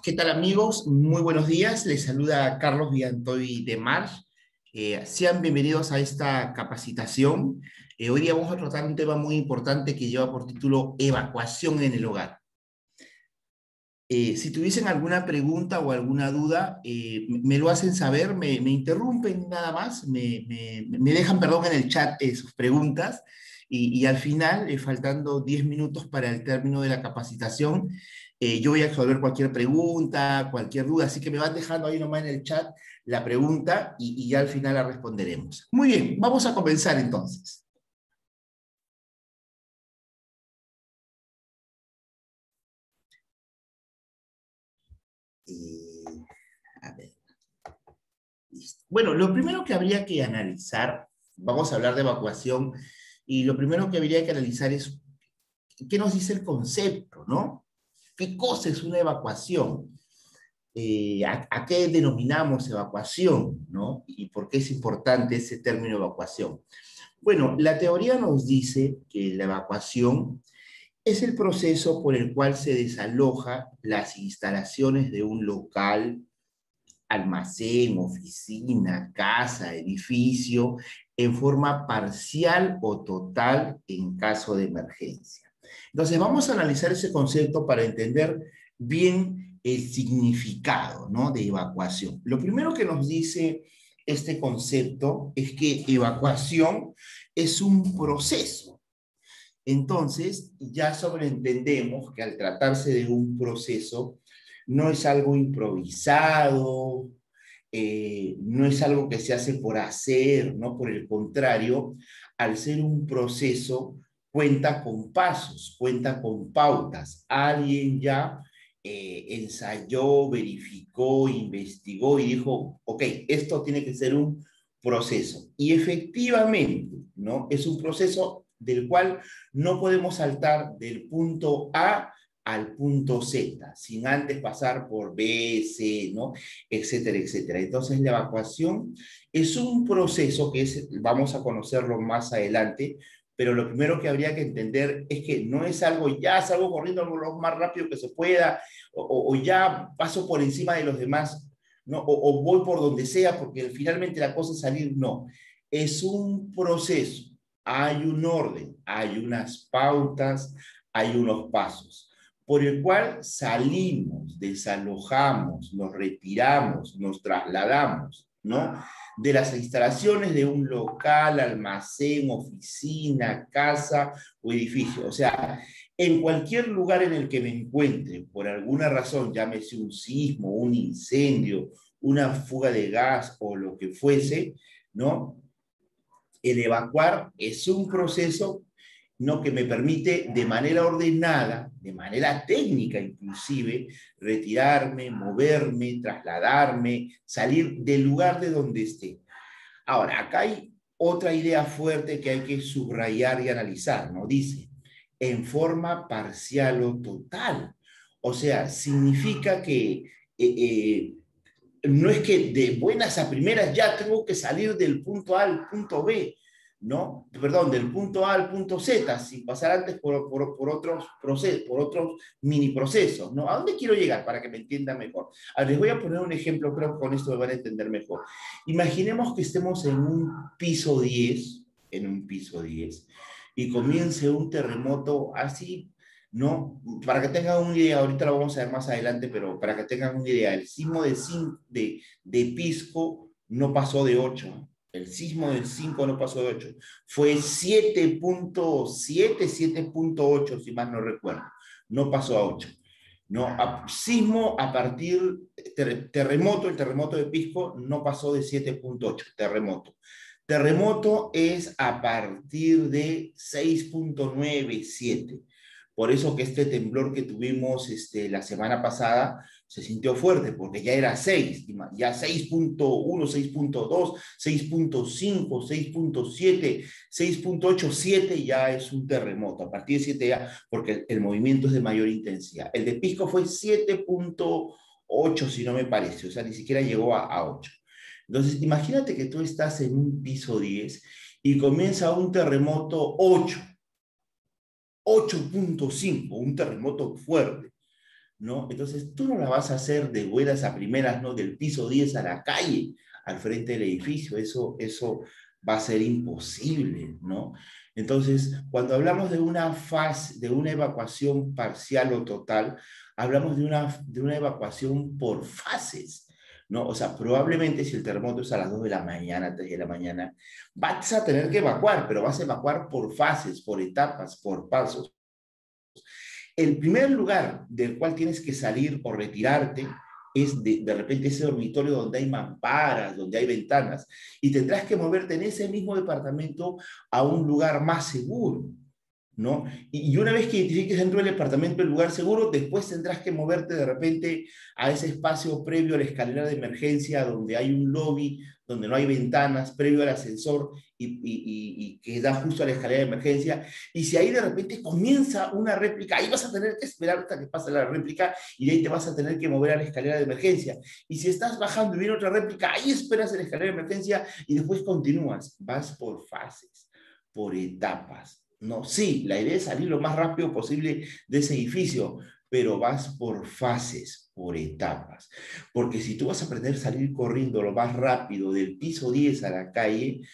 ¿Qué tal amigos? Muy buenos días. Les saluda Carlos Villantoy de March. Sean bienvenidos a esta capacitación. Hoy día vamos a tratar un tema muy importante que lleva por título Evacuación en el hogar. Si tuviesen alguna pregunta o alguna duda, me lo hacen saber, me interrumpen nada más, me dejan, perdón, en el chat sus preguntas y al final, faltando 10 minutos para el término de la capacitación, yo voy a resolver cualquier pregunta, cualquier duda, así que me van dejando ahí nomás en el chat la pregunta y ya al final la responderemos. Muy bien, vamos a comenzar entonces. Eh, a ver. Listo. Bueno, lo primero que habría que analizar, vamos a hablar de evacuación, y lo primero que habría que analizar es qué nos dice el concepto, ¿no? ¿Qué cosa es una evacuación? ¿A qué denominamos evacuación, ¿no? ¿Y por qué es importante ese término evacuación? Bueno, la teoría nos dice que la evacuación es el proceso por el cual se desaloja las instalaciones de un local, almacén, oficina, casa, edificio, en forma parcial o total en caso de emergencia. Entonces, vamos a analizar ese concepto para entender bien el significado, ¿no?, de evacuación. Lo primero que nos dice este concepto es que evacuación es un proceso. Entonces, ya sobreentendemos que al tratarse de un proceso, no es algo improvisado, no es algo que se hace por hacer, ¿no? Por el contrario, al ser un proceso, cuenta con pasos, cuenta con pautas. Alguien ya ensayó, verificó, investigó y dijo, ok, esto tiene que ser un proceso. Y efectivamente, ¿no? Es un proceso del cual no podemos saltar del punto A al punto Z, sin antes pasar por B, C, ¿no? Etcétera, etcétera. Entonces, la evacuación es un proceso que es, vamos a conocerlo más adelante, pero lo primero que habría que entender es que no es algo, ya salgo corriendo lo más rápido que se pueda, o ya paso por encima de los demás, ¿no? O voy por donde sea, porque finalmente la cosa es salir, no. Es un proceso, hay un orden, hay unas pautas, hay unos pasos por el cual salimos, desalojamos, nos retiramos, nos trasladamos, ¿no? De las instalaciones de un local, almacén, oficina, casa o edificio. O sea, en cualquier lugar en el que me encuentre, por alguna razón, llámese un sismo, un incendio, una fuga de gas o lo que fuese, ¿no? El evacuar es un proceso, ¿no?, que me permite de manera ordenada, de manera técnica inclusive, retirarme, moverme, trasladarme, salir del lugar de donde esté. Ahora, acá hay otra idea fuerte que hay que subrayar y analizar, ¿no? Dice, en forma parcial o total. O sea, significa que no es que de buenas a primeras ya tengo que salir del punto A al punto B, ¿no? Perdón, del punto A al punto Z, sin pasar antes por otros procesos, por otros mini procesos, ¿no? ¿A dónde quiero llegar para que me entiendan mejor? Les voy a poner un ejemplo, creo que con esto me van a entender mejor. Imaginemos que estemos en un piso 10, y comience un terremoto así, ¿no? Para que tengan una idea, ahorita lo vamos a ver más adelante, pero para que tengan una idea, el sismo de Pisco no pasó de 8. El sismo del 5 no pasó de 8. Fue 7.7, 7.8, si mal no recuerdo. No pasó a 8. No, sismo a partir, terremoto, el terremoto de Pisco no pasó de 7.8, terremoto. Terremoto es a partir de 6.9, 7. Por eso que este temblor que tuvimos la semana pasada se sintió fuerte, porque ya era 6, ya 6.1, 6.2, 6.5, 6.7, 6.8, 7 ya es un terremoto. A partir de 7 ya, porque el movimiento es de mayor intensidad. El de Pisco fue 7.8, si no me parece, o sea, ni siquiera llegó a 8. Entonces, imagínate que tú estás en un piso 10 y comienza un terremoto 8, 8.5, un terremoto fuerte, ¿no? Entonces, tú no la vas a hacer de buenas a primeras, ¿no? Del piso 10 a la calle, al frente del edificio, eso va a ser imposible, ¿no? Entonces, cuando hablamos de una fase, de una evacuación parcial o total, hablamos de una evacuación por fases, ¿no? O sea, probablemente si el terremoto es a las 2 de la mañana, 3 de la mañana, vas a tener que evacuar, pero vas a evacuar por fases, por etapas, por pasos. El primer lugar del cual tienes que salir o retirarte es de repente ese dormitorio donde hay mamparas, donde hay ventanas, y tendrás que moverte en ese mismo departamento a un lugar más seguro, ¿no? Y una vez que identifiques dentro del departamento el lugar seguro, después tendrás que moverte de repente a ese espacio previo a la escalera de emergencia, donde hay un lobby, donde no hay ventanas, previo al ascensor y que da justo a la escalera de emergencia. Y si ahí de repente comienza una réplica, ahí vas a tener que esperar hasta que pase la réplica y de ahí te vas a tener que mover a la escalera de emergencia. Y si estás bajando y viene otra réplica, ahí esperas en la escalera de emergencia y después continúas. Vas por fases, por etapas. No, sí, la idea es salir lo más rápido posible de ese edificio, pero vas por fases, por etapas. Porque si tú vas a aprender a salir corriendo lo más rápido del piso 10 a la calle,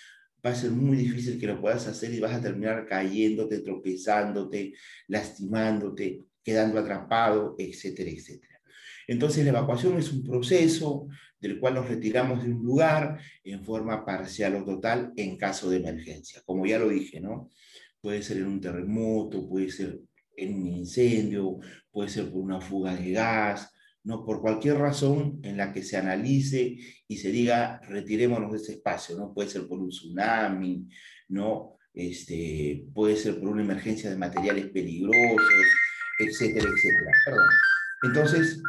va a ser muy difícil que lo puedas hacer y vas a terminar cayéndote, tropezándote, lastimándote, quedando atrapado, etcétera, etcétera. Entonces la evacuación es un proceso del cual nos retiramos de un lugar en forma parcial o total en caso de emergencia. Como ya lo dije, ¿no? Puede ser en un terremoto, puede ser en un incendio, puede ser por una fuga de gas, ¿no? Por cualquier razón en la que se analice y se diga, retirémonos de ese espacio, ¿no? Puede ser por un tsunami, ¿no? Puede ser por una emergencia de materiales peligrosos, etcétera, etcétera. Perdón. Entonces,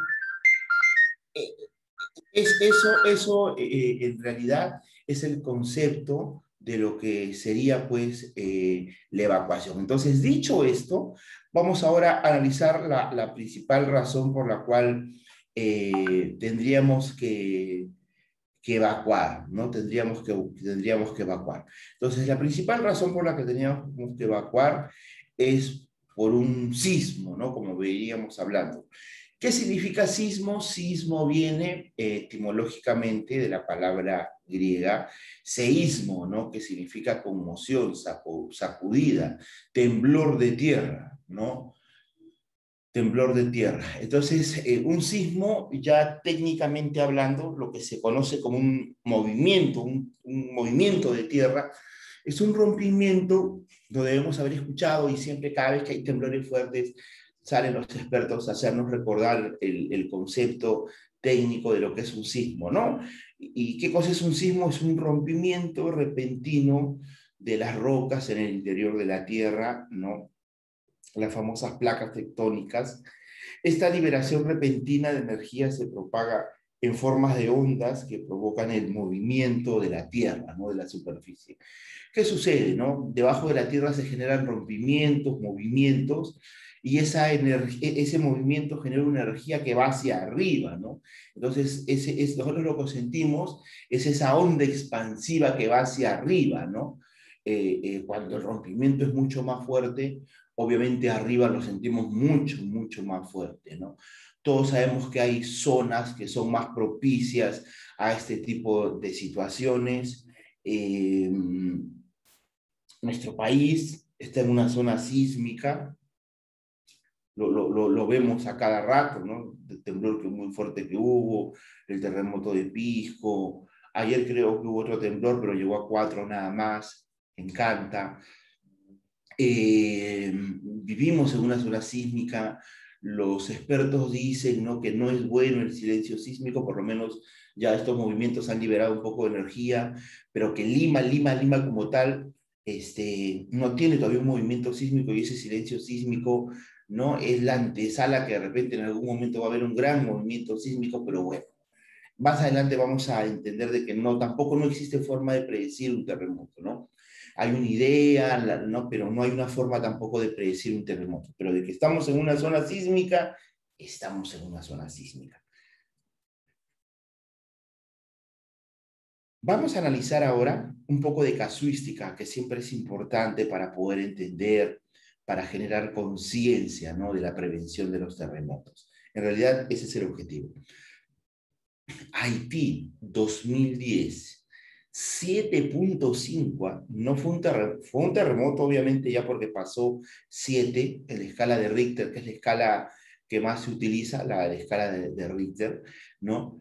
en realidad es el concepto de lo que sería pues la evacuación. Entonces, dicho esto, vamos ahora a analizar la principal razón por la cual tendríamos que evacuar, ¿no? Tendríamos que evacuar. Entonces, la principal razón por la que teníamos que evacuar es por un sismo, ¿no? Como veníamos hablando. ¿Qué significa sismo? Sismo viene etimológicamente de la palabra griega seísmo, ¿no? Que significa conmoción, sacudida, temblor de tierra, ¿no? Temblor de tierra. Entonces, un sismo, ya técnicamente hablando, lo que se conoce como un movimiento, un movimiento de tierra, es un rompimiento, lo debemos haber escuchado y siempre cada vez que hay temblores fuertes salen los expertos a hacernos recordar el concepto técnico de lo que es un sismo, ¿no? ¿Y qué cosa es un sismo? Es un rompimiento repentino de las rocas en el interior de la Tierra, ¿no? Las famosas placas tectónicas. Esta liberación repentina de energía se propaga en formas de ondas que provocan el movimiento de la Tierra, ¿no? De la superficie. ¿Qué sucede, no? Debajo de la Tierra se generan rompimientos, movimientos, y ese movimiento genera una energía que va hacia arriba, ¿no? Entonces, nosotros lo que sentimos es esa onda expansiva que va hacia arriba, ¿no? Cuando el rompimiento es mucho más fuerte, obviamente arriba lo sentimos mucho, mucho más fuerte, ¿no? Todos sabemos que hay zonas que son más propicias a este tipo de situaciones. Nuestro país está en una zona sísmica, lo vemos a cada rato, ¿no? El temblor muy fuerte que hubo, el terremoto de Pisco, ayer creo que hubo otro temblor, pero llegó a 4 nada más, en Canta. Vivimos en una zona sísmica, los expertos dicen, ¿no? Que no es bueno el silencio sísmico, por lo menos ya estos movimientos han liberado un poco de energía, pero que Lima como tal, no tiene todavía un movimiento sísmico y ese silencio sísmico, ¿no? Es la antesala que de repente en algún momento va a haber un gran movimiento sísmico, pero bueno, más adelante vamos a entender de que no, tampoco no existe forma de predecir un terremoto, ¿no? Hay una idea, ¿no? Pero no hay una forma tampoco de predecir un terremoto. Pero de que estamos en una zona sísmica, estamos en una zona sísmica. Vamos a analizar ahora un poco de casuística, que siempre es importante para poder entender, para generar conciencia, ¿no? De la prevención de los terremotos. En realidad, ese es el objetivo. Haití, 2010, 7.5, no fue un terremoto, obviamente, ya porque pasó 7 en la escala de Richter, que es la escala que más se utiliza, la escala de Richter, ¿no?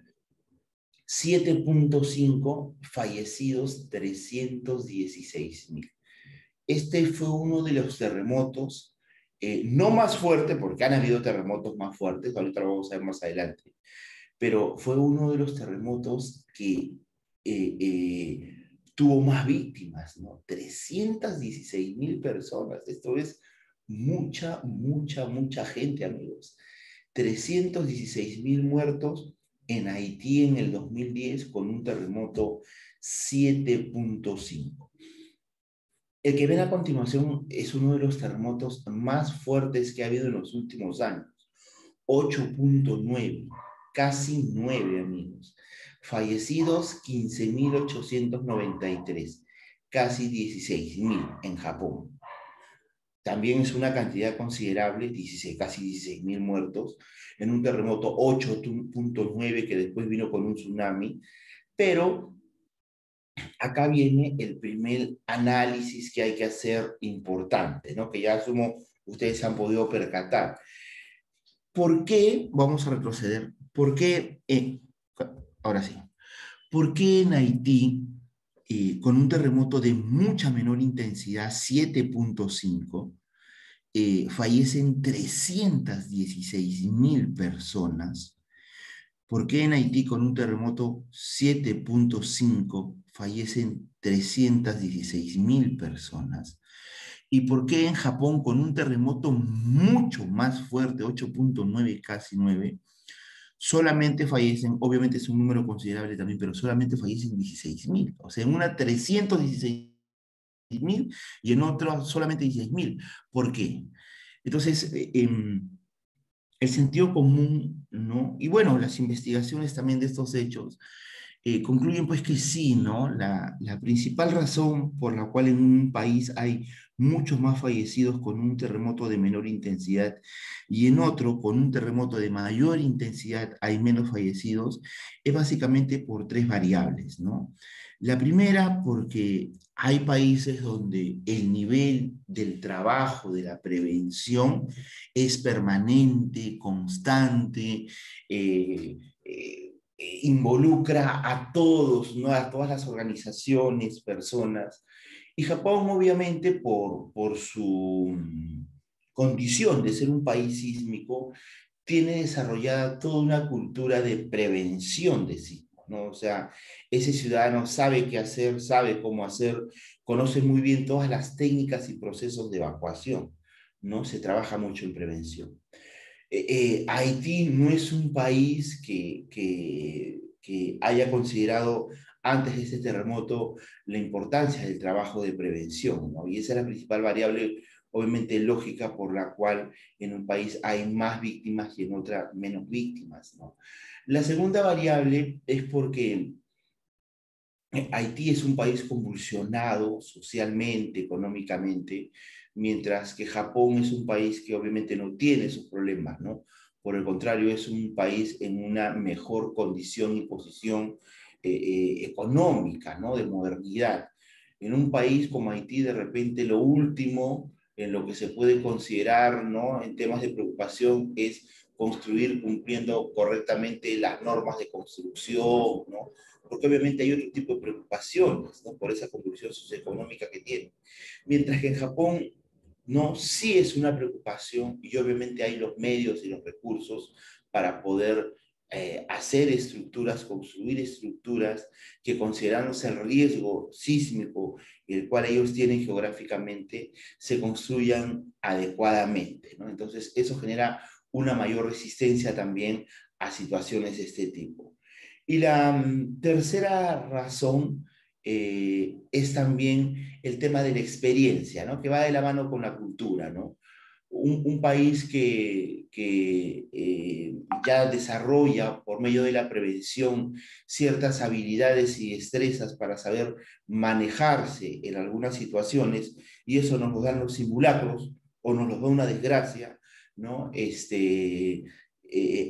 7.5 fallecidos, 316.000. Este fue uno de los terremotos, no más fuerte, porque han habido terremotos más fuertes, ahorita lo vamos a ver más adelante, pero fue uno de los terremotos que tuvo más víctimas, ¿no? 316.000 personas. Esto es mucha, mucha, mucha gente, amigos. 316.000 muertos en Haití en el 2010 con un terremoto 7.5. El que ven a continuación es uno de los terremotos más fuertes que ha habido en los últimos años. 8.9, casi 9, amigos. Fallecidos 15.893, casi 16.000 en Japón. También es una cantidad considerable, 16, casi 16.000 muertos, en un terremoto 8.9 que después vino con un tsunami, pero acá viene el primer análisis que hay que hacer importante, ¿no? Que ya asumo ustedes han podido percatar. ¿Por qué? Vamos a retroceder. ¿Por qué? Ahora sí. ¿Por qué en Haití, con un terremoto de mucha menor intensidad, 7.5, fallecen 316.000 personas? ¿Por qué en Haití, con un terremoto 7.5, fallecen 316.000 personas? ¿Y por qué en Japón, con un terremoto mucho más fuerte, 8.9, casi 9, solamente fallecen, obviamente es un número considerable también, pero solamente fallecen 16.000? O sea, en una 316.000 y en otra solamente 16.000. ¿Por qué? Entonces, el sentido común, ¿no? Y bueno, las investigaciones también de estos hechos concluyen pues que sí, ¿no? La principal razón por la cual en un país hay muchos más fallecidos con un terremoto de menor intensidad y en otro con un terremoto de mayor intensidad hay menos fallecidos es básicamente por tres variables, ¿no? La primera, porque hay países donde el nivel del trabajo, de la prevención, es permanente, constante, involucra a todos, ¿no? A todas las organizaciones, personas. Y Japón, obviamente, por su condición de ser un país sísmico, tiene desarrollada toda una cultura de prevención de sismos, ¿no? O sea, ese ciudadano sabe qué hacer, sabe cómo hacer, conoce muy bien todas las técnicas y procesos de evacuación, ¿no? Se trabaja mucho en prevención. Haití no es un país que haya considerado antes de este terremoto la importancia del trabajo de prevención, ¿no? Y esa es la principal variable, obviamente lógica, por la cual en un país hay más víctimas y en otra menos víctimas, ¿no? La segunda variable es porque Haití es un país convulsionado socialmente, económicamente, mientras que Japón es un país que obviamente no tiene esos problemas, ¿no? Por el contrario, es un país en una mejor condición y posición económica, ¿no? De modernidad. En un país como Haití, de repente, lo último en lo que se puede considerar, ¿no? En temas de preocupación es construir cumpliendo correctamente las normas de construcción, ¿no? Porque obviamente hay otro tipo de preocupaciones, ¿no? Por esa condición socioeconómica que tiene. Mientras que en Japón, no, sí es una preocupación y obviamente hay los medios y los recursos para poder hacer estructuras, construir estructuras que considerándose el riesgo sísmico el cual ellos tienen geográficamente, se construyan adecuadamente, ¿no? Entonces, eso genera una mayor resistencia también a situaciones de este tipo. Y la tercera razón es también el tema de la experiencia, ¿no? Que va de la mano con la cultura, ¿no? Un país que ya desarrolla por medio de la prevención ciertas habilidades y destrezas para saber manejarse en algunas situaciones, y eso nos lo dan los simulacros o nos lo da una desgracia, ¿no?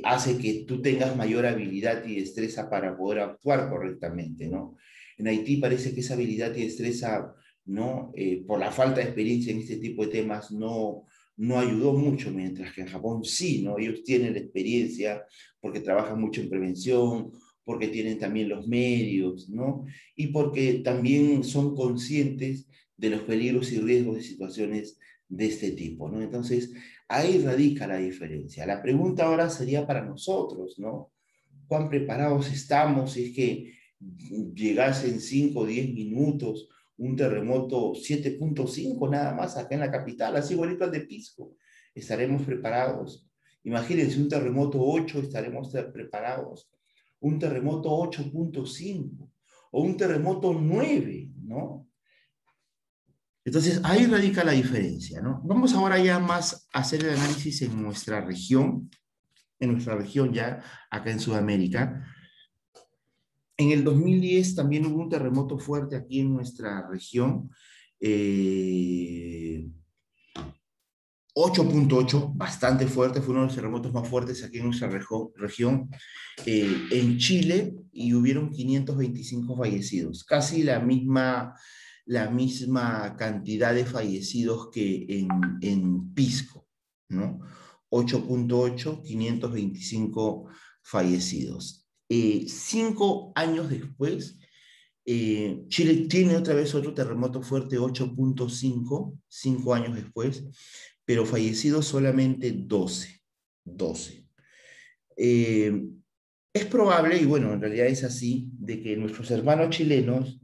hace que tú tengas mayor habilidad y destreza para poder actuar correctamente, ¿no? En Haití parece que esa habilidad y destreza, ¿no? Por la falta de experiencia en este tipo de temas, no ayudó mucho, mientras que en Japón sí, ¿no? Ellos tienen la experiencia porque trabajan mucho en prevención, porque tienen también los medios, ¿no? Y porque también son conscientes de los peligros y riesgos de situaciones de este tipo, ¿no? Entonces, ahí radica la diferencia. La pregunta ahora sería para nosotros, ¿no? ¿Cuán preparados estamos si es que llegase en 5 o 10 minutos un terremoto 7.5 nada más acá en la capital, así igualito al de Pisco? ¿Estaremos preparados? Imagínense, un terremoto 8, ¿estaremos preparados? Un terremoto 8.5 o un terremoto 9, ¿no? Entonces, ahí radica la diferencia, ¿no? Vamos ahora ya más a hacer el análisis en nuestra región ya, acá en Sudamérica. En el 2010 también hubo un terremoto fuerte aquí en nuestra región, 8.8, bastante fuerte, fue uno de los terremotos más fuertes aquí en nuestra región, en Chile, y hubieron 525 fallecidos, casi la misma cantidad de fallecidos que en Pisco, ¿no? 8.8, 525 fallecidos. 5 años después, Chile tiene otra vez otro terremoto fuerte, 8.5, 5 años después, pero fallecidos solamente 12. 12. Eh, es probable, y bueno, en realidad es así, de que nuestros hermanos chilenos,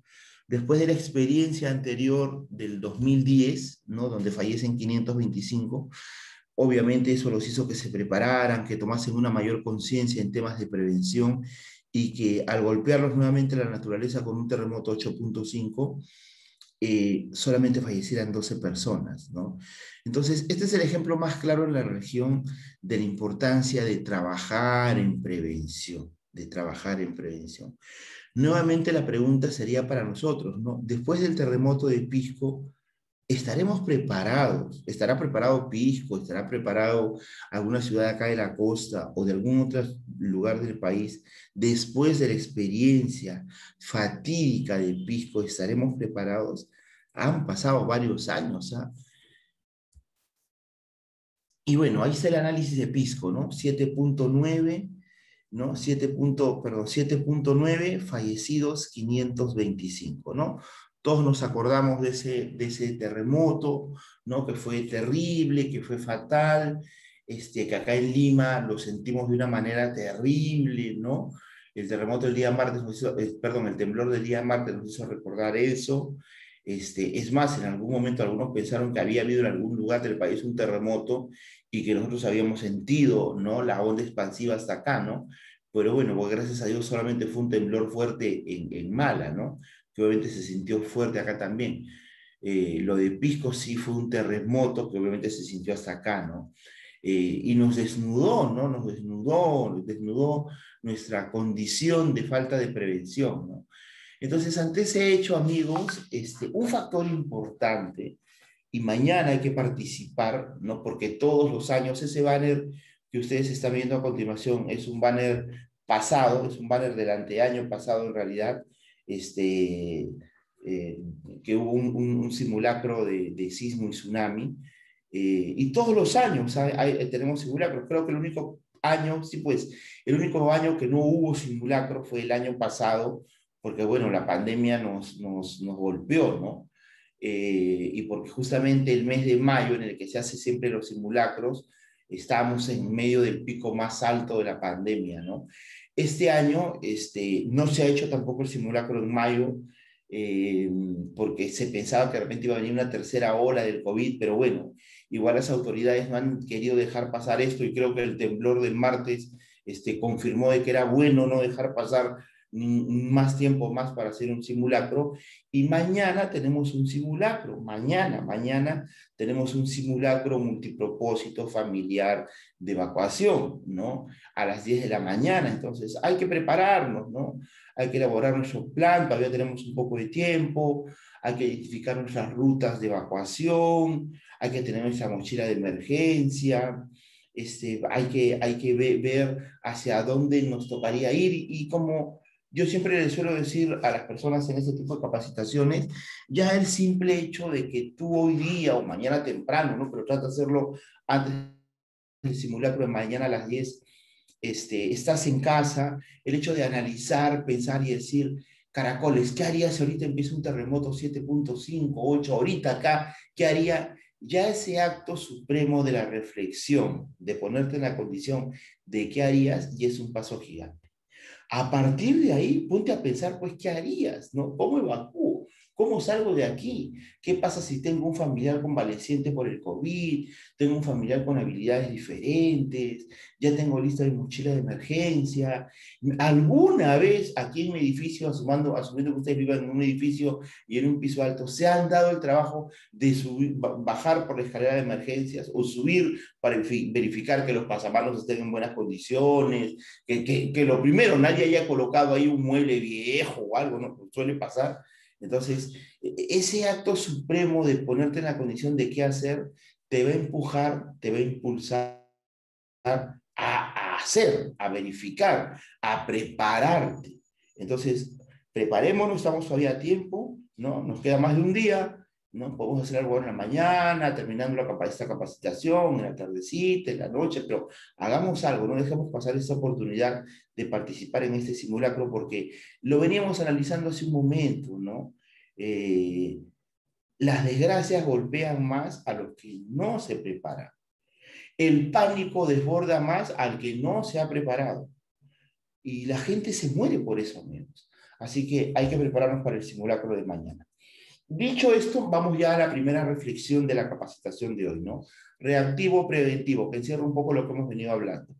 después de la experiencia anterior del 2010, ¿no? Donde fallecen 525, obviamente eso los hizo que se prepararan, que tomasen una mayor conciencia en temas de prevención y que al golpearlos nuevamente la naturaleza con un terremoto 8.5, solamente fallecieran 12 personas, ¿no? Entonces, este es el ejemplo más claro en la región de la importancia de trabajar en prevención, de trabajar en prevención. Nuevamente la pregunta sería para nosotros, ¿no? Después del terremoto de Pisco, ¿estaremos preparados? ¿Estará preparado Pisco? ¿Estará preparado alguna ciudad acá de la costa o de algún otro lugar del país? Después de la experiencia fatídica de Pisco, ¿estaremos preparados? Han pasado varios años, ¿ah? Y bueno, ahí está el análisis de Pisco, ¿no? 7.9, ¿no? 7.9 fallecidos, 525, ¿no? Todos nos acordamos de ese terremoto, ¿no? Que fue terrible, que fue fatal, que acá en Lima lo sentimos de una manera terrible, ¿no? El terremoto del día martes nos hizo, perdón, el temblor del día martes nos hizo recordar eso. Es más, en algún momento algunos pensaron que había habido en algún lugar del país un terremoto y que nosotros habíamos sentido, ¿no? La onda expansiva hasta acá, ¿no? Pero bueno, pues gracias a Dios solamente fue un temblor fuerte en Mala, ¿no? Que obviamente se sintió fuerte acá también. Lo de Pisco sí fue un terremoto que obviamente se sintió hasta acá, ¿no? Y nos desnudó, ¿no? Nos desnudó nuestra condición de falta de prevención, ¿no? Entonces, ante ese hecho, amigos, un factor importante, y mañana hay que participar, ¿no? Porque todos los años ese banner que ustedes están viendo a continuación es un banner pasado, es un banner del anteaño pasado en realidad, eh, que hubo un simulacro de sismo y tsunami, y todos los años tenemos simulacros. Creo que el único año, sí, pues, el único año que no hubo simulacro fue el año pasado, porque bueno, la pandemia nos golpeó, ¿no? Y porque justamente el mes de mayo, en el que se hace siempre los simulacros, estábamos en medio del pico más alto de la pandemia, ¿no? Este año no se ha hecho tampoco el simulacro en mayo, eh, porque se pensaba que de repente iba a venir una tercera ola del COVID, pero bueno, igual las autoridades no han querido dejar pasar esto y creo que el temblor del martes confirmó de que era bueno no dejar pasar más tiempo más para hacer un simulacro. Y mañana tenemos un simulacro, mañana tenemos un simulacro multipropósito familiar de evacuación, ¿no? A las 10 de la mañana, entonces hay que prepararnos, ¿no? Hay que elaborar nuestro plan, todavía tenemos un poco de tiempo, hay que identificar nuestras rutas de evacuación, hay que tener nuestra mochila de emergencia, hay que ver hacia dónde nos tocaría ir y como yo siempre les suelo decir a las personas en este tipo de capacitaciones, ya el simple hecho de que tú hoy día o mañana temprano, ¿no? Pero trata de hacerlo antes del simulacro de mañana a las 10, estás en casa, el hecho de analizar, pensar y decir, caracoles, ¿qué haría si ahorita empieza un terremoto 7.5, 8, ahorita acá? ¿Qué haría? Ya ese acto supremo de la reflexión, de ponerte en la condición de qué harías, y es un paso gigante. A partir de ahí, ponte a pensar, pues, ¿qué harías? ¿No? ¿Cómo evacúo? ¿Cómo salgo de aquí? ¿Qué pasa si tengo un familiar convaleciente por el COVID? Tengo un familiar con habilidades diferentes, ya tengo lista de mochila de emergencia. ¿Alguna vez aquí en mi edificio, asumiendo que ustedes vivan en un edificio y en un piso alto, se han dado el trabajo de subir, bajar por la escalera de emergencias o subir para verificar que los pasamanos estén en buenas condiciones? Que lo primero, nadie haya colocado ahí un mueble viejo o algo, ¿no? Suele pasar. Entonces, ese acto supremo de ponerte en la condición de qué hacer, te va a empujar, te va a impulsar a hacer, a verificar, a prepararte. Entonces, preparémonos, estamos todavía a tiempo, ¿no? Nos queda más de un día, ¿no? Podemos hacer algo en la mañana, terminando esta capacitación, en la tardecita, en la noche, pero hagamos algo, no dejemos pasar esta oportunidad de participar en este simulacro, porque lo veníamos analizando hace un momento, ¿no? Eh, las desgracias golpean más a los que no se preparan. El pánico desborda más al que no se ha preparado. Y la gente se muere por eso, amigos. Así que hay que prepararnos para el simulacro de mañana. Dicho esto, vamos ya a la primera reflexión de la capacitación de hoy, ¿no? Reactivo, preventivo, que encierra un poco lo que hemos venido hablando.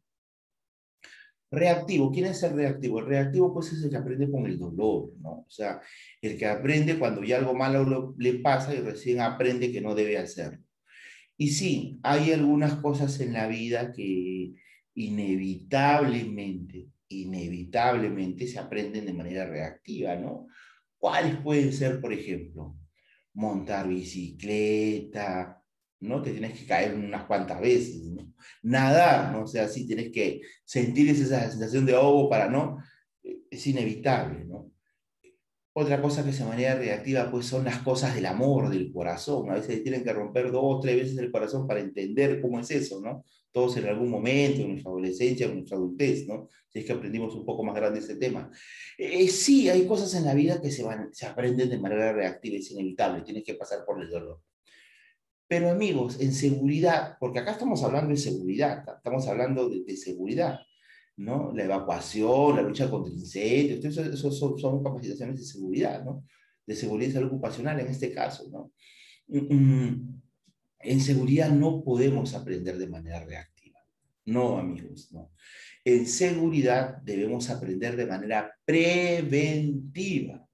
Reactivo, ¿quién es el reactivo? El reactivo, pues, es el que aprende con el dolor, ¿no? O sea, el que aprende cuando ya algo malo le pasa y recién aprende que no debe hacerlo. Y sí, hay algunas cosas en la vida que inevitablemente se aprenden de manera reactiva, ¿no? ¿Cuáles pueden ser, por ejemplo? Montar bicicleta, ¿no? Te tienes que caer unas cuantas veces, ¿no? Nadar, ¿no? O sea, sí tienes que sentir esa sensación de ahogo para no, es inevitable, ¿no? Otra cosa que se manera reactiva, pues son las cosas del amor, del corazón. A veces tienen que romper 2, 3 veces el corazón para entender cómo es eso, ¿no? Todos en algún momento, en nuestra adolescencia, en nuestra adultez, ¿no? Si es que aprendimos un poco más grande ese tema. Sí, hay cosas en la vida que se aprenden de manera reactiva, es inevitable, tienes que pasar por el dolor. Pero amigos, en seguridad, porque acá estamos hablando de seguridad, estamos hablando de seguridad, ¿no? La evacuación, la lucha contra incendios, eso son capacitaciones de seguridad, ¿no? De seguridad y salud ocupacional en este caso, ¿no? En seguridad no podemos aprender de manera reactiva. No, amigos, no. En seguridad debemos aprender de manera preventiva.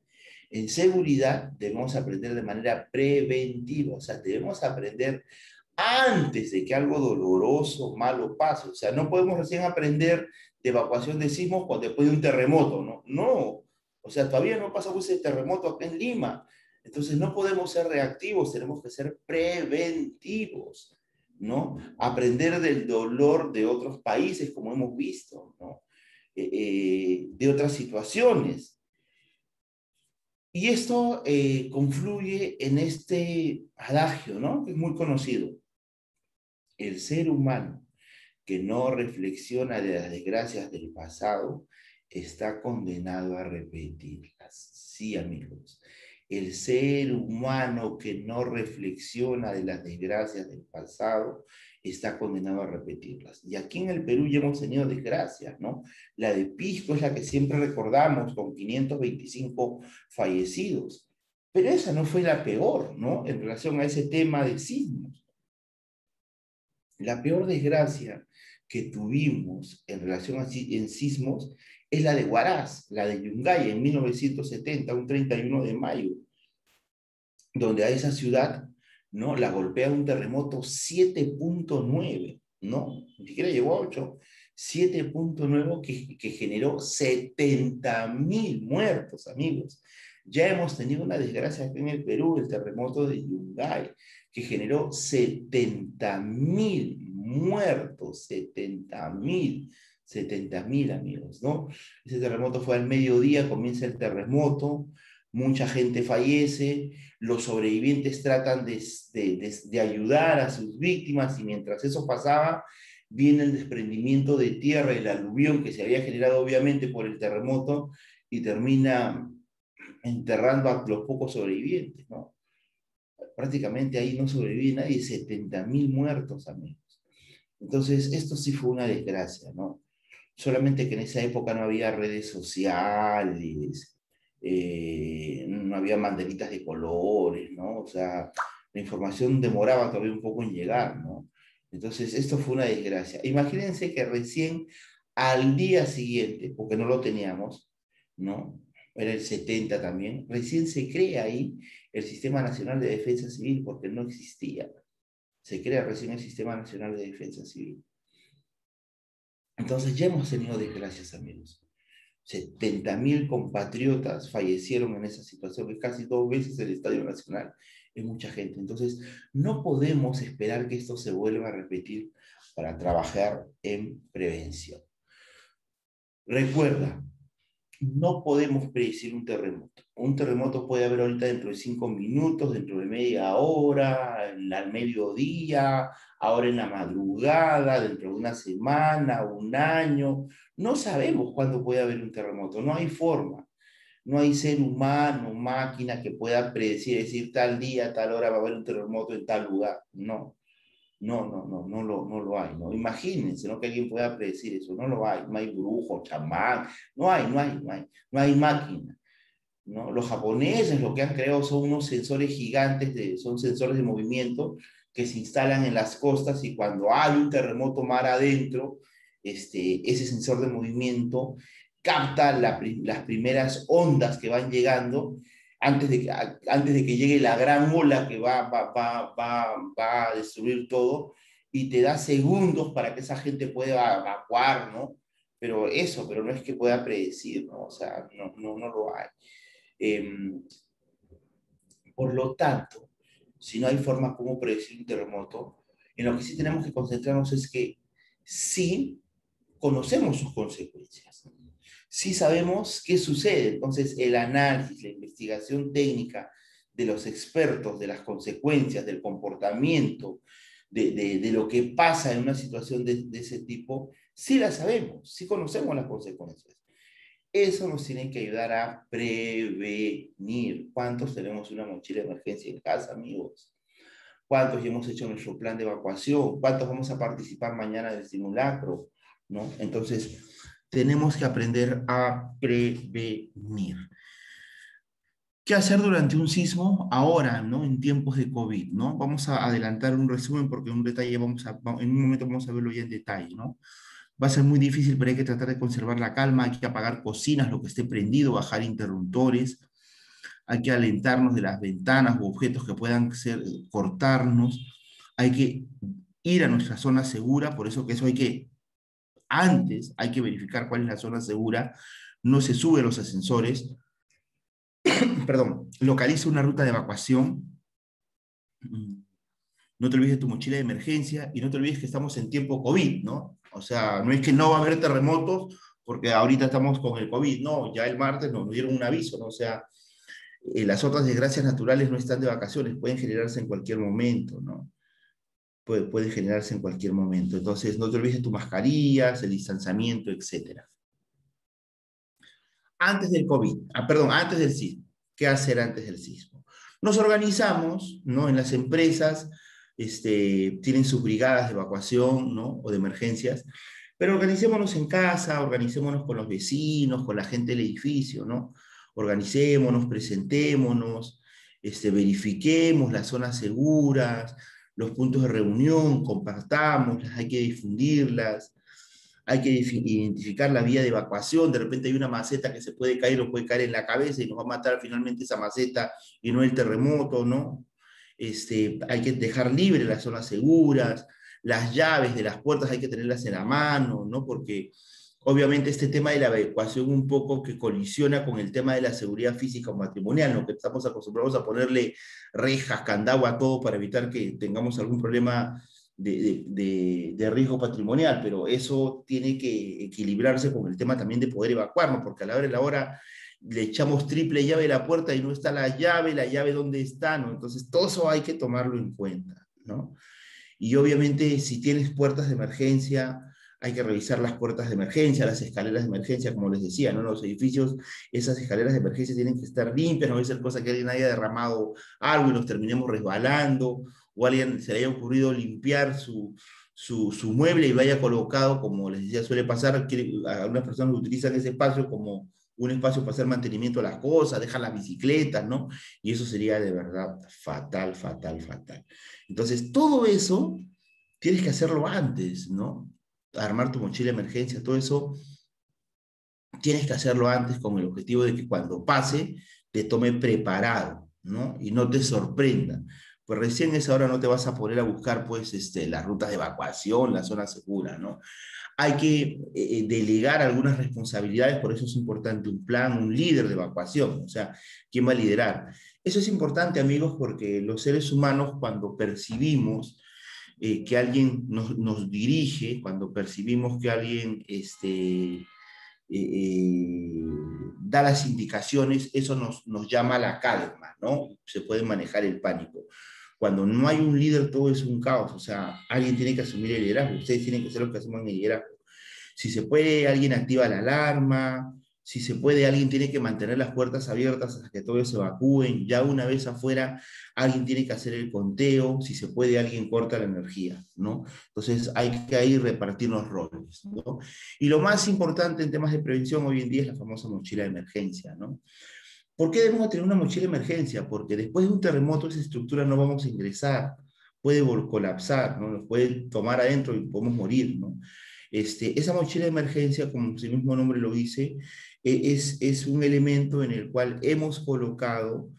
En seguridad debemos aprender de manera preventiva, o sea, debemos aprender antes de que algo doloroso, malo pase. O sea, no podemos recién aprender de evacuación de sismos cuando después de un terremoto, ¿no? No, o sea, todavía no pasó ese terremoto acá en Lima. Entonces no podemos ser reactivos, tenemos que ser preventivos, ¿no? Aprender del dolor de otros países, como hemos visto, ¿no? De otras situaciones. Y esto confluye en este adagio, ¿no? Que es muy conocido. El ser humano que no reflexiona de las desgracias del pasado está condenado a repetirlas. Sí, amigos. El ser humano que no reflexiona de las desgracias del pasado está condenado a repetirlas. Y aquí en el Perú ya hemos tenido desgracias, ¿no? La de Pisco es la que siempre recordamos, con 525 fallecidos. Pero esa no fue la peor, ¿no? En relación a ese tema de sismos. La peor desgracia que tuvimos en relación a en sismos es la de Huaraz, la de Yungay en 1970, un 31 de mayo, donde a esa ciudad, ¿no?, la golpea un terremoto 7.9, ¿no? Ni siquiera llegó a 8, 7.9 que generó 70.000 muertos, amigos. Ya hemos tenido una desgracia aquí en el Perú, el terremoto de Yungay, que generó 70.000 muertos, 70.000 amigos, ¿no? Ese terremoto fue al mediodía, comienza el terremoto, mucha gente fallece, los sobrevivientes tratan de ayudar a sus víctimas y mientras eso pasaba, viene el desprendimiento de tierra, el aluvión que se había generado obviamente por el terremoto y termina enterrando a los pocos sobrevivientes, ¿no? Prácticamente ahí no sobrevive nadie, 70.000 muertos, amigos. Entonces, esto sí fue una desgracia, ¿no? Solamente que en esa época no había redes sociales, no había banderitas de colores, ¿no? O sea, la información demoraba todavía un poco en llegar, ¿no? Entonces, esto fue una desgracia. Imagínense que recién al día siguiente, porque no lo teníamos, ¿no? Era el 70 también, recién se crea ahí el Sistema Nacional de Defensa Civil, porque no existía. Se crea recién el Sistema Nacional de Defensa Civil. Entonces ya hemos tenido desgracias, amigos. 70.000 compatriotas fallecieron en esa situación, que casi 2 veces el Estadio Nacional. Es mucha gente. Entonces, no podemos esperar que esto se vuelva a repetir para trabajar en prevención. Recuerda, no podemos predecir un terremoto. Un terremoto puede haber ahorita dentro de 5 minutos, dentro de media hora, al mediodía, ahora en la madrugada, dentro de una semana, un año. No sabemos cuándo puede haber un terremoto, no hay forma. No hay ser humano, máquina que pueda predecir, decir tal día, tal hora va a haber un terremoto en tal lugar. No. No lo hay, ¿no? Imagínense, ¿no? Que alguien pueda predecir eso, no lo hay, no hay brujo, chamán, no hay máquina, ¿no? Los japoneses lo que han creado son unos sensores gigantes, son sensores de movimiento que se instalan en las costas y cuando hay un terremoto mar adentro, ese sensor de movimiento capta las primeras ondas que van llegando antes de que llegue la gran ola que va a destruir todo y te da segundos para que esa gente pueda evacuar, ¿no? Pero no es que pueda predecir, ¿no? O sea, no lo hay. Eh, por lo tanto, si no hay forma como predecir un terremoto, en lo que sí tenemos que concentrarnos es que sí conocemos sus consecuencias. Sí sabemos qué sucede. Entonces, el análisis, la investigación técnica de los expertos, de las consecuencias, del comportamiento, de lo que pasa en una situación de ese tipo, sí la sabemos, sí conocemos las consecuencias. Eso nos tiene que ayudar a prevenir. ¿Cuántos tenemos una mochila de emergencia en casa, amigos? ¿Cuántos ya hemos hecho nuestro plan de evacuación? ¿Cuántos vamos a participar mañana del simulacro? ¿No? Entonces, tenemos que aprender a prevenir. ¿Qué hacer durante un sismo ahora, ¿no? En tiempos de COVID, ¿no? Vamos a adelantar un resumen porque en un detalle en un momento vamos a verlo ya en detalle, ¿no? Va a ser muy difícil, pero hay que tratar de conservar la calma, hay que apagar cocinas, lo que esté prendido, bajar interruptores, hay que alentarnos de las ventanas u objetos que puedan cortarnos, hay que ir a nuestra zona segura, por eso que eso antes hay que verificar cuál es la zona segura, no se sube los ascensores, perdón, localiza una ruta de evacuación, no te olvides de tu mochila de emergencia y no te olvides que estamos en tiempo COVID, ¿no? O sea, no es que no va a haber terremotos porque ahorita estamos con el COVID, no, ya el martes nos dieron un aviso, ¿no? O sea, las otras desgracias naturales no están de vacaciones, pueden generarse en cualquier momento, ¿no? Pueden generarse en cualquier momento. Entonces, no te olvides de tus mascarillas, el distanciamiento, etc. Antes del COVID, perdón, antes del sismo. ¿Qué hacer antes del sismo? Nos organizamos, ¿no? En las empresas, tienen sus brigadas de evacuación, ¿no? O de emergencias, pero organicémonos en casa, organicémonos con los vecinos, con la gente del edificio, ¿no? Organicémonos, presentémonos, verifiquemos las zonas seguras, los puntos de reunión, compartámoslas, hay que difundirlas, hay que identificar la vía de evacuación, de repente hay una maceta que se puede caer o puede caer en la cabeza y nos va a matar finalmente esa maceta y no el terremoto, ¿no? Hay que dejar libre las zonas seguras, las llaves de las puertas hay que tenerlas en la mano, ¿no? Porque obviamente este tema de la evacuación un poco que colisiona con el tema de la seguridad física o matrimonial, ¿no? Que estamos acostumbrados a ponerle rejas, candado a todo para evitar que tengamos algún problema de riesgo patrimonial, pero eso tiene que equilibrarse con el tema también de poder evacuarnos, porque a la hora de la hora le echamos triple llave a la puerta y no está la llave dónde está, ¿no? Entonces todo eso hay que tomarlo en cuenta, ¿no? Y obviamente si tienes puertas de emergencia, hay que revisar las puertas de emergencia, las escaleras de emergencia, como les decía, ¿no? Los edificios, esas escaleras de emergencia tienen que estar limpias, no va a ser cosa que alguien haya derramado algo y nos terminemos resbalando, o a alguien se le haya ocurrido limpiar su mueble y lo haya colocado, como les decía, suele pasar, que algunas personas utilizan ese espacio como un espacio para hacer mantenimiento a las cosas, dejan las bicicletas, ¿no? Y eso sería de verdad fatal, fatal, fatal. Entonces, todo eso tienes que hacerlo antes, ¿no? Armar tu mochila de emergencia, todo eso tienes que hacerlo antes con el objetivo de que cuando pase te tome preparado, ¿no? Y no te sorprenda. Pues recién a esa hora no te vas a poner a buscar, pues, las rutas de evacuación, la zona segura, ¿no? Hay que delegar algunas responsabilidades, por eso es importante un plan, un líder de evacuación, o sea, ¿quién va a liderar? Eso es importante, amigos, porque los seres humanos cuando percibimos que alguien nos dirige, cuando percibimos que alguien da las indicaciones, eso nos llama a la calma, ¿no? Se puede manejar el pánico. Cuando no hay un líder, todo es un caos, o sea, alguien tiene que asumir el liderazgo, ustedes tienen que ser los que asuman el liderazgo. Si se puede, alguien activa la alarma, si se puede, alguien tiene que mantener las puertas abiertas hasta que todos se evacúen, ya una vez afuera, alguien tiene que hacer el conteo, si se puede, alguien corta la energía, ¿no? Entonces hay que ahí repartir los roles, ¿no? Y lo más importante en temas de prevención hoy en día es la famosa mochila de emergencia, ¿no? ¿Por qué debemos tener una mochila de emergencia? Porque después de un terremoto esa estructura no vamos a ingresar, puede colapsar, ¿no? Nos puede tomar adentro y podemos morir, ¿no? Esa mochila de emergencia, como su mismo nombre lo dice, es un elemento en el cual hemos colocado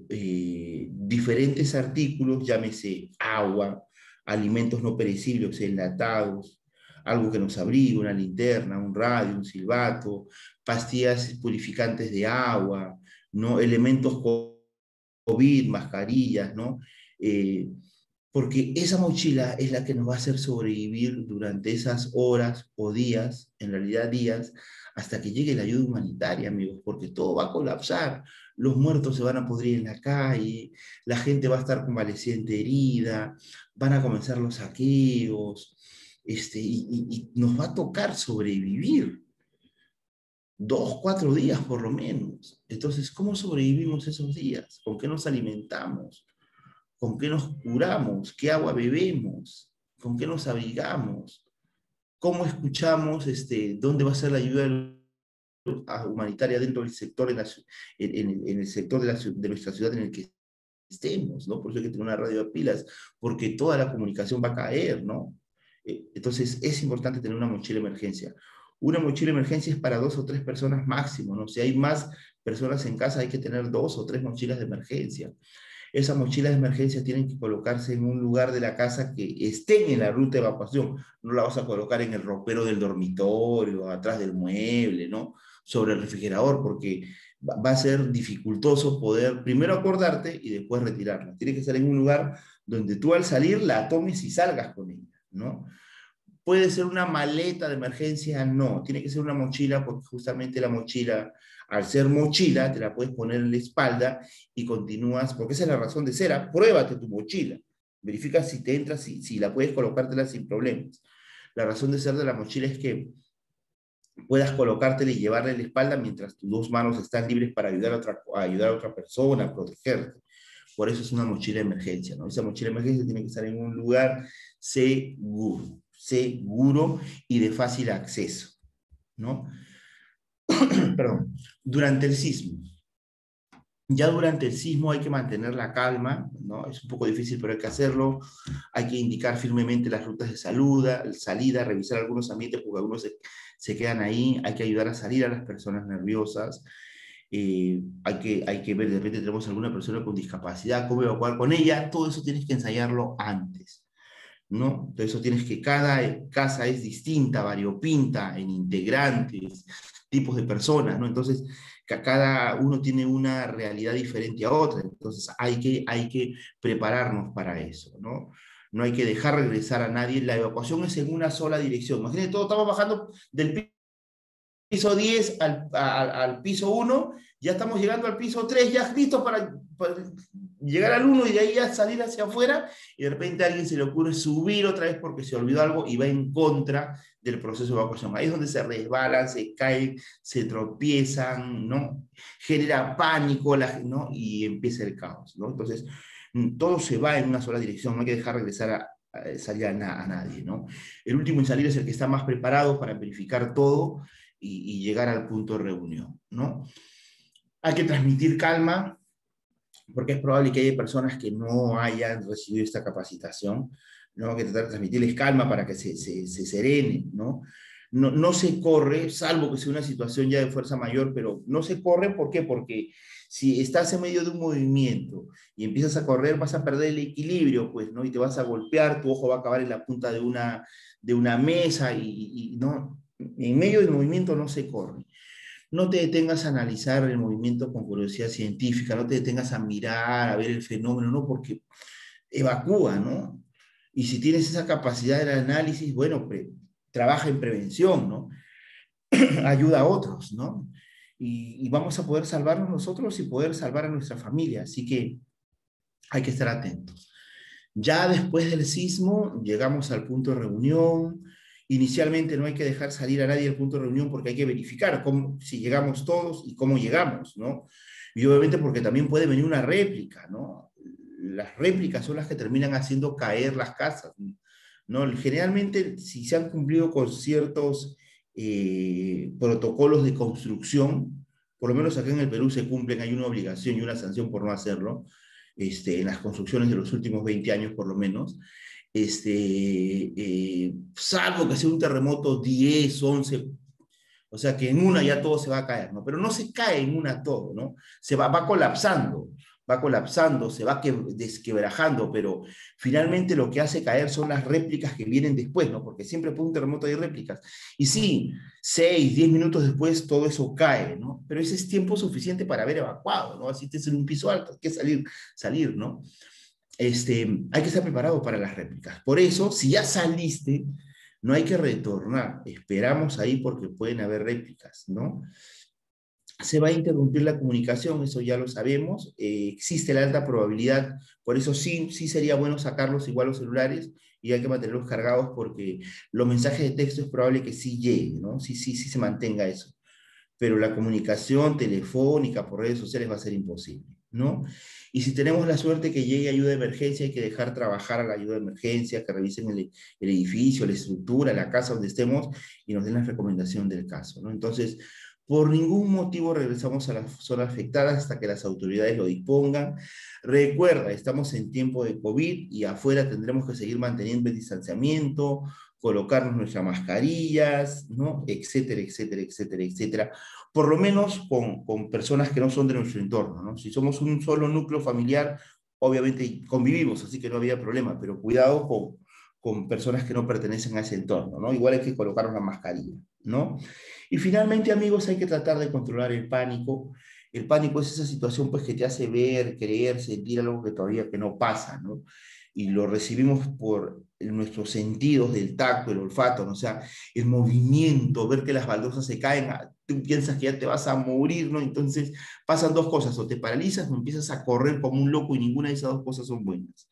diferentes artículos, llámese agua, alimentos no perecibles, enlatados, algo que nos abrigue, una linterna, un radio, un silbato, pastillas purificantes de agua, ¿no? Elementos COVID, mascarillas, ¿no? Porque esa mochila es la que nos va a hacer sobrevivir durante esas horas o días, en realidad días, hasta que llegue la ayuda humanitaria, amigos, porque todo va a colapsar. Los muertos se van a pudrir en la calle, la gente va a estar convaleciente herida, van a comenzar los saqueos, y nos va a tocar sobrevivir 2, 4 días por lo menos. Entonces, ¿cómo sobrevivimos esos días? ¿Con qué nos alimentamos? ¿Con qué nos curamos? ¿Qué agua bebemos? ¿Con qué nos abrigamos? ¿Cómo escuchamos dónde va a ser la ayuda humanitaria dentro del sector, en el sector de nuestra ciudad en el que estemos, ¿no? Por eso hay que tener una radio de pilas, porque toda la comunicación va a caer, ¿no? Entonces es importante tener una mochila de emergencia. Una mochila de emergencia es para 2 o 3 personas máximo, ¿no? Si hay más personas en casa, hay que tener 2 o 3 mochilas de emergencia. Esas mochilas de emergencia tienen que colocarse en un lugar de la casa que estén en la ruta de evacuación. No la vas a colocar en el ropero del dormitorio, atrás del mueble, ¿no? Sobre el refrigerador, porque va a ser dificultoso poder primero acordarte y después retirarla. Tiene que estar en un lugar donde tú al salir la tomes y salgas con ella, ¿no? ¿Puede ser una maleta de emergencia? No, tiene que ser una mochila porque justamente la mochila, al ser mochila, te la puedes poner en la espalda y continúas, porque esa es la razón de ser. Pruébate tu mochila, verifica si te entra, si la puedes colocártela sin problemas. La razón de ser de la mochila es que puedas colocártela y llevarla en la espalda mientras tus 2 manos están libres para ayudar a otra persona, a protegerte. Por eso es una mochila de emergencia, ¿no? Esa mochila de emergencia tiene que estar en un lugar seguro y de fácil acceso, ¿no? Perdón. Durante el sismo. Ya durante el sismo hay que mantener la calma, ¿no? Es un poco difícil, pero hay que hacerlo. Hay que indicar firmemente las rutas de salida, revisar algunos ambientes porque algunos se quedan ahí. Hay que ayudar a salir a las personas nerviosas. Hay que ver, de repente tenemos alguna persona con discapacidad, cómo evacuar con ella. Todo eso tienes que ensayarlo antes, ¿no? Entonces eso tienes que cada casa es distinta, variopinta en integrantes, tipos de personas, ¿no? Entonces cada uno tiene una realidad diferente a otra, entonces hay que prepararnos para eso, ¿no? no hay que dejar regresar a nadie, la evacuación es en una sola dirección. Imagínate, todos estamos bajando del piso 10 al piso 1, ya estamos llegando al piso 3, ya listos para llegar al 1 y de ahí ya salir hacia afuera, y de repente a alguien se le ocurre subir otra vez porque se olvidó algo y va en contra del proceso de evacuación. Ahí es donde se resbalan, se caen, se tropiezan, ¿no? Genera pánico, ¿no? Y empieza el caos, ¿no? Entonces, todo se va en una sola dirección, no hay que dejar regresar salir a nadie, ¿no? El último en salir es el que está más preparado para verificar todo y llegar al punto de reunión, ¿no? Hay que transmitir calma, porque es probable que haya personas que no hayan recibido esta capacitación, ¿no? Hay que tratar de transmitirles calma para que se serenen, ¿no? No se corre, salvo que sea una situación ya de fuerza mayor, pero no se corre, ¿por qué? Porque si estás en medio de un movimiento y empiezas a correr, vas a perder el equilibrio, pues, ¿no? Y te vas a golpear, tu ojo va a acabar en la punta de una mesa y no, en medio del movimiento no se corre. No te detengas a analizar el movimiento con curiosidad científica, no te detengas a mirar, a ver el fenómeno, no, porque evacúa, ¿no? Y si tienes esa capacidad del análisis, bueno, trabaja en prevención, ¿no? Ayuda a otros, ¿no? Y vamos a poder salvarnos nosotros y poder salvar a nuestra familia, así que hay que estar atentos. Ya después del sismo llegamos al punto de reunión. Inicialmente no hay que dejar salir a nadie del punto de reunión porque hay que verificar si llegamos todos y cómo llegamos, ¿no? Y obviamente porque también puede venir una réplica, ¿no? Las réplicas son las que terminan haciendo caer las casas, ¿no? Generalmente, si se han cumplido con ciertos protocolos de construcción, por lo menos acá en el Perú se cumplen, hay una obligación y una sanción por no hacerlo, en las construcciones de los últimos 20 años por lo menos, salvo que sea un terremoto 10, 11, o sea que en una ya todo se va a caer, ¿no? Pero no se cae en una todo, ¿no? Va colapsando, se va desquebrajando, pero finalmente lo que hace caer son las réplicas que vienen después, ¿no? Porque siempre por un terremoto hay réplicas. Y sí, 6, 10 minutos después todo eso cae, ¿no? Pero ese es tiempo suficiente para haber evacuado, ¿no? Así te en un piso alto, hay que salir, ¿no? Hay que estar preparado para las réplicas. Por eso, si ya saliste, no hay que retornar. Esperamos ahí porque pueden haber réplicas, ¿no? Se va a interrumpir la comunicación, eso ya lo sabemos. Existe la alta probabilidad, por eso sí sería bueno sacarlos igual los celulares y hay que mantenerlos cargados porque los mensajes de texto es probable que sí lleguen, ¿no? Sí se mantenga eso. Pero la comunicación telefónica por redes sociales va a ser imposible, ¿no? Y si tenemos la suerte que llegue ayuda de emergencia, hay que dejar trabajar a la ayuda de emergencia, que revisen el edificio, la estructura, la casa donde estemos y nos den la recomendación del caso, ¿no? Entonces, por ningún motivo regresamos a la zona afectada hasta que las autoridades lo dispongan. Recuerda, estamos en tiempo de COVID y afuera tendremos que seguir manteniendo el distanciamiento, colocarnos nuestras mascarillas, ¿no? Etcétera, etcétera, etcétera, etcétera. Por lo menos con personas que no son de nuestro entorno, ¿no? Si somos un solo núcleo familiar, obviamente convivimos, así que no había problema, pero cuidado con personas que no pertenecen a ese entorno, ¿no? Igual hay que colocarnos la mascarilla, ¿no? Y finalmente, amigos, hay que tratar de controlar el pánico. El pánico es esa situación, pues, que te hace ver, creer, sentir algo que todavía que no pasa, ¿no? Y lo recibimos por nuestros sentidos del tacto, el olfato, ¿no? O sea, el movimiento, ver que las baldosas se caen, tú piensas que ya te vas a morir, ¿no? Entonces pasan dos cosas, o te paralizas o empiezas a correr como un loco y ninguna de esas dos cosas son buenas,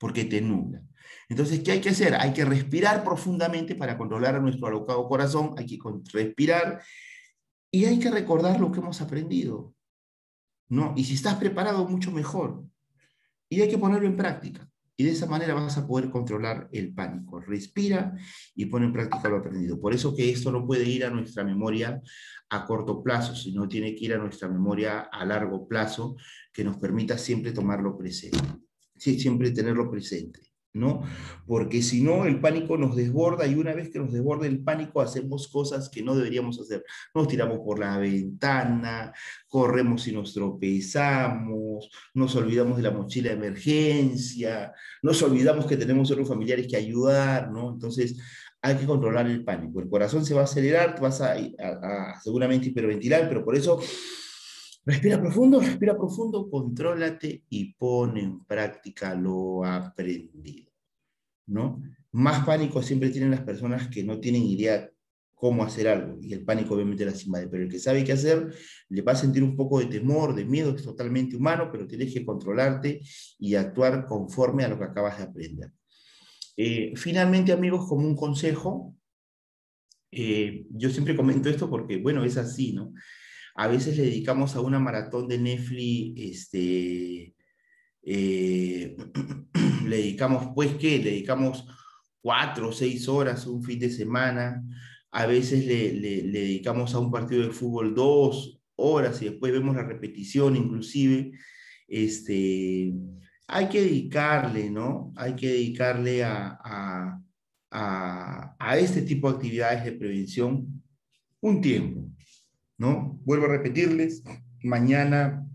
porque te nubla. Entonces, ¿qué hay que hacer? Hay que respirar profundamente para controlar a nuestro alocado corazón, hay que respirar y hay que recordar lo que hemos aprendido, ¿no? Y si estás preparado, mucho mejor. Y hay que ponerlo en práctica. Y de esa manera vas a poder controlar el pánico. Respira y pone en práctica lo aprendido. Por eso que esto no puede ir a nuestra memoria a corto plazo, sino tiene que ir a nuestra memoria a largo plazo, que nos permita siempre tomarlo presente. Sí, siempre tenerlo presente, ¿no? Porque si no, el pánico nos desborda y una vez que nos desborda el pánico, hacemos cosas que no deberíamos hacer. Nos tiramos por la ventana, corremos y nos tropezamos, nos olvidamos de la mochila de emergencia, nos olvidamos que tenemos otros familiares que ayudar, ¿no? Entonces, hay que controlar el pánico. El corazón se va a acelerar, vas a seguramente hiperventilar, pero por eso respira profundo, contrólate y pon en práctica lo aprendido. ¿no? Más pánico siempre tienen las personas que no tienen idea cómo hacer algo, y el pánico obviamente las invade, pero el que sabe qué hacer le va a sentir un poco de temor, de miedo, es totalmente humano, pero tienes que controlarte y actuar conforme a lo que acabas de aprender. Finalmente, amigos, como un consejo, yo siempre comento esto porque, bueno, es así, ¿no? A veces le dedicamos a una maratón de Netflix, eh, le dedicamos, pues, ¿qué? Le dedicamos 4 o 6 horas un fin de semana. A veces le dedicamos a un partido de fútbol 2 horas y después vemos la repetición inclusive. Este, hay que dedicarle, ¿no? Hay que dedicarle a este tipo de actividades de prevención un tiempo, ¿no? Vuelvo a repetirles, mañana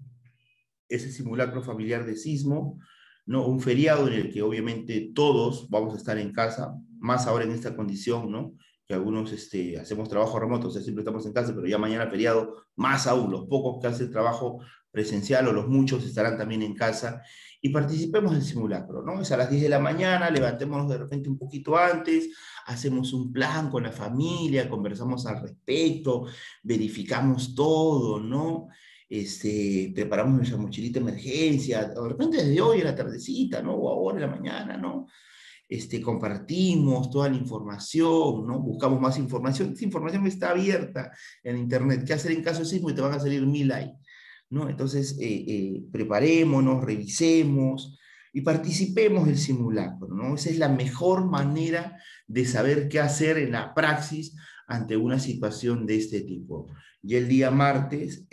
ese simulacro familiar de sismo, ¿no? Un feriado en el que obviamente todos vamos a estar en casa, más ahora en esta condición, ¿no? Que algunos hacemos trabajo remoto, o sea, siempre estamos en casa, pero ya mañana feriado, más aún, los pocos que hacen trabajo presencial o los muchos estarán también en casa y participemos del simulacro, ¿no? Es a las 10 de la mañana, levantémonos de repente un poquito antes, hacemos un plan con la familia, conversamos al respecto, verificamos todo, ¿no? Preparamos nuestra mochilita de emergencia, de repente desde hoy en la tardecita, ¿no? O ahora en la mañana, ¿no? Compartimos toda la información, ¿no? Buscamos más información. Esta información está abierta en Internet. ¿Qué hacer en caso de sismo? Y te van a salir 1000 ahí, ¿no? Entonces, preparémonos, revisemos y participemos del simulacro, ¿no? Esa es la mejor manera de saber qué hacer en la praxis ante una situación de este tipo. Y el día martes,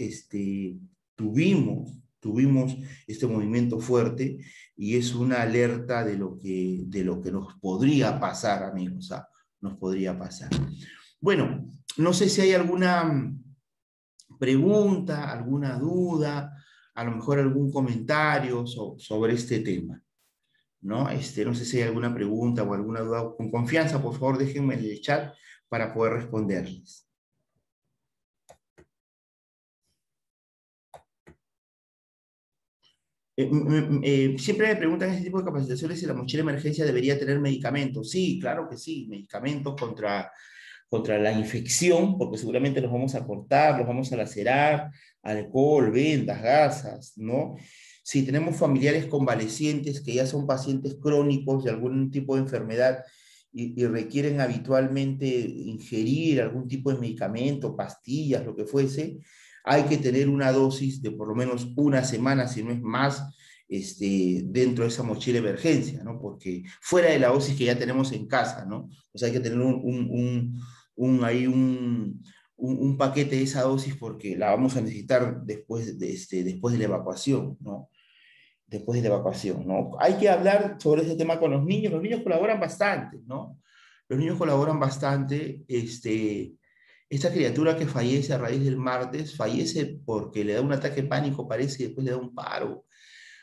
tuvimos este movimiento fuerte y es una alerta de lo que nos podría pasar, amigos, ¿ah? Nos podría pasar. Bueno, no sé si hay alguna pregunta, alguna duda, a lo mejor algún comentario sobre este tema, ¿no? No sé si hay alguna pregunta o alguna duda. Con confianza, por favor, déjenme en el chat para poder responderles. Siempre me preguntan en este tipo de capacitaciones si la mochila de emergencia debería tener medicamentos. Sí, claro que sí, medicamentos contra la infección, porque seguramente los vamos a cortar, los vamos a lacerar, alcohol, vendas, gasas, ¿no? Si tenemos familiares convalecientes que ya son pacientes crónicos de algún tipo de enfermedad y requieren habitualmente ingerir algún tipo de medicamento, pastillas, lo que fuese, hay que tener una dosis de por lo menos una semana, si no es más, dentro de esa mochila de emergencia, ¿no? Porque fuera de la dosis que ya tenemos en casa, ¿no? O sea, hay que tener ahí un paquete de esa dosis porque la vamos a necesitar después de la evacuación, ¿no? Después de la evacuación, ¿no? Hay que hablar sobre este tema con los niños colaboran bastante, ¿no? Los niños colaboran bastante, esta criatura que fallece a raíz del martes, fallece porque le da un ataque de pánico, parece, y después le da un paro,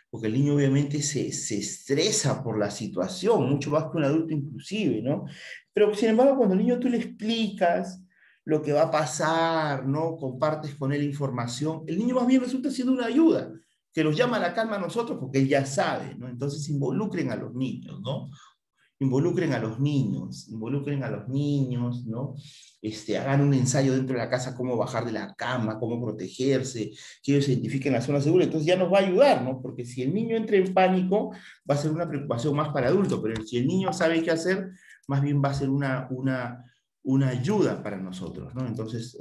porque el niño obviamente se estresa por la situación, mucho más que un adulto inclusive, ¿no? Pero sin embargo, cuando al niño tú le explicas lo que va a pasar, ¿no? Compartes con él información, el niño más bien resulta siendo una ayuda, que nos llama a la calma a nosotros porque él ya sabe, ¿no? Entonces involucren a los niños, ¿no? Involucren a los niños, ¿no? Hagan un ensayo dentro de la casa, cómo bajar de la cama, cómo protegerse, que ellos identifiquen la zona segura, entonces ya nos va a ayudar, ¿no? Porque si el niño entra en pánico, va a ser una preocupación más para adultos, pero si el niño sabe qué hacer, más bien va a ser una ayuda para nosotros, ¿no? Entonces,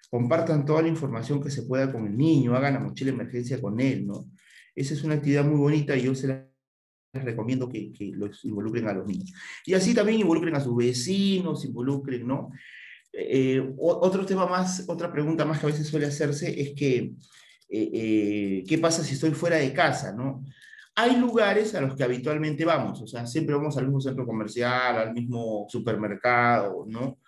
compartan toda la información que se pueda con el niño, hagan la mochila de emergencia con él, ¿no? Esa es una actividad muy bonita y yo se la les recomiendo que los involucren a los niños. Y así también involucren a sus vecinos, involucren, ¿no? Otro tema más, otra pregunta más que a veces suele hacerse es que, ¿qué pasa si estoy fuera de casa, ¿no? Hay lugares a los que habitualmente vamos, o sea, siempre vamos al mismo centro comercial, al mismo supermercado, ¿no?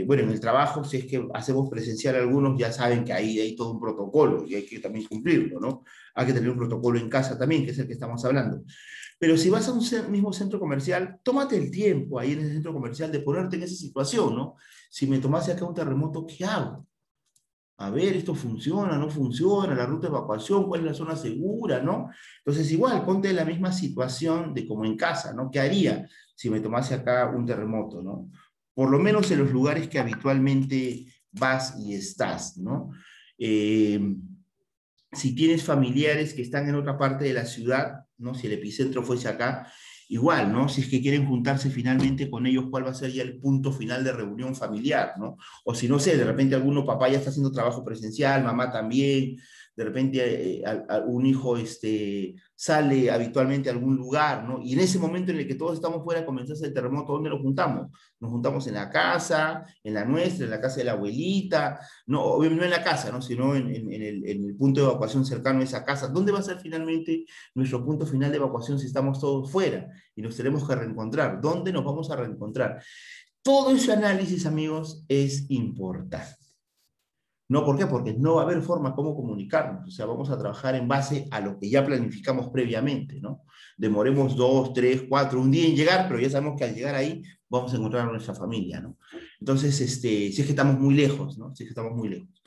Bueno, en el trabajo, si es que hacemos presencial algunos, ya saben que ahí hay todo un protocolo y hay que también cumplirlo, ¿no? Hay que tener un protocolo en casa también, que es el que estamos hablando. Pero si vas a un mismo centro comercial, tómate el tiempo ahí en ese centro comercial de ponerte en esa situación, ¿no? Si me tomase acá un terremoto, ¿qué hago? A ver, esto funciona, no funciona, la ruta de evacuación, cuál es la zona segura, ¿no? Entonces, igual, ponte en la misma situación de como en casa, ¿no? ¿Qué haría si me tomase acá un terremoto, ¿no? Por lo menos en los lugares que habitualmente vas y estás, ¿no? Eh, si tienes familiares que están en otra parte de la ciudad, ¿no? Si el epicentro fuese acá, igual, ¿no? Si es que quieren juntarse finalmente con ellos, ¿cuál va a ser ya el punto final de reunión familiar, ¿no? O si no sé, de repente alguno papá ya está haciendo trabajo presencial, mamá también, de repente un hijo sale habitualmente a algún lugar, ¿no? Y en ese momento en el que todos estamos fuera, comenzase el terremoto, ¿dónde nos juntamos? Nos juntamos en la casa, en la nuestra, en la casa de la abuelita, no, obviamente no en la casa, ¿no? Sino en el punto de evacuación cercano a esa casa. ¿Dónde va a ser finalmente nuestro punto final de evacuación si estamos todos fuera y nos tenemos que reencontrar? ¿Dónde nos vamos a reencontrar? Todo ese análisis, amigos, es importante. ¿No? ¿Por qué? Porque no va a haber forma como comunicarnos. O sea, vamos a trabajar en base a lo que ya planificamos previamente, ¿no? Demoremos 2, 3, 4, un día en llegar, pero ya sabemos que al llegar ahí vamos a encontrar a nuestra familia, ¿no? Entonces, si es que estamos muy lejos, ¿no? Si es que estamos muy lejos.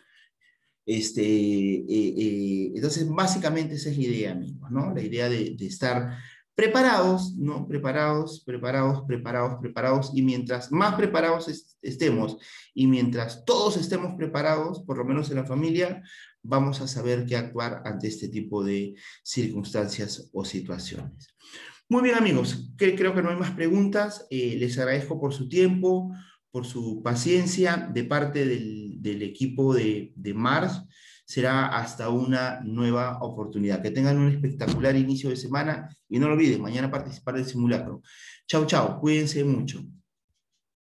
Entonces, básicamente esa es la idea, amigos, ¿no? La idea de estar preparados, ¿no? Preparados, preparados, preparados, preparados, y mientras más preparados estemos, y mientras todos estemos preparados, por lo menos en la familia, vamos a saber qué actuar ante este tipo de circunstancias o situaciones. Muy bien, amigos, creo que no hay más preguntas. Les agradezco por su tiempo, por su paciencia de parte del equipo de Mars. Será hasta una nueva oportunidad. Que tengan un espectacular inicio de semana y no lo olviden, mañana participar del simulacro. Chau, chau, cuídense mucho.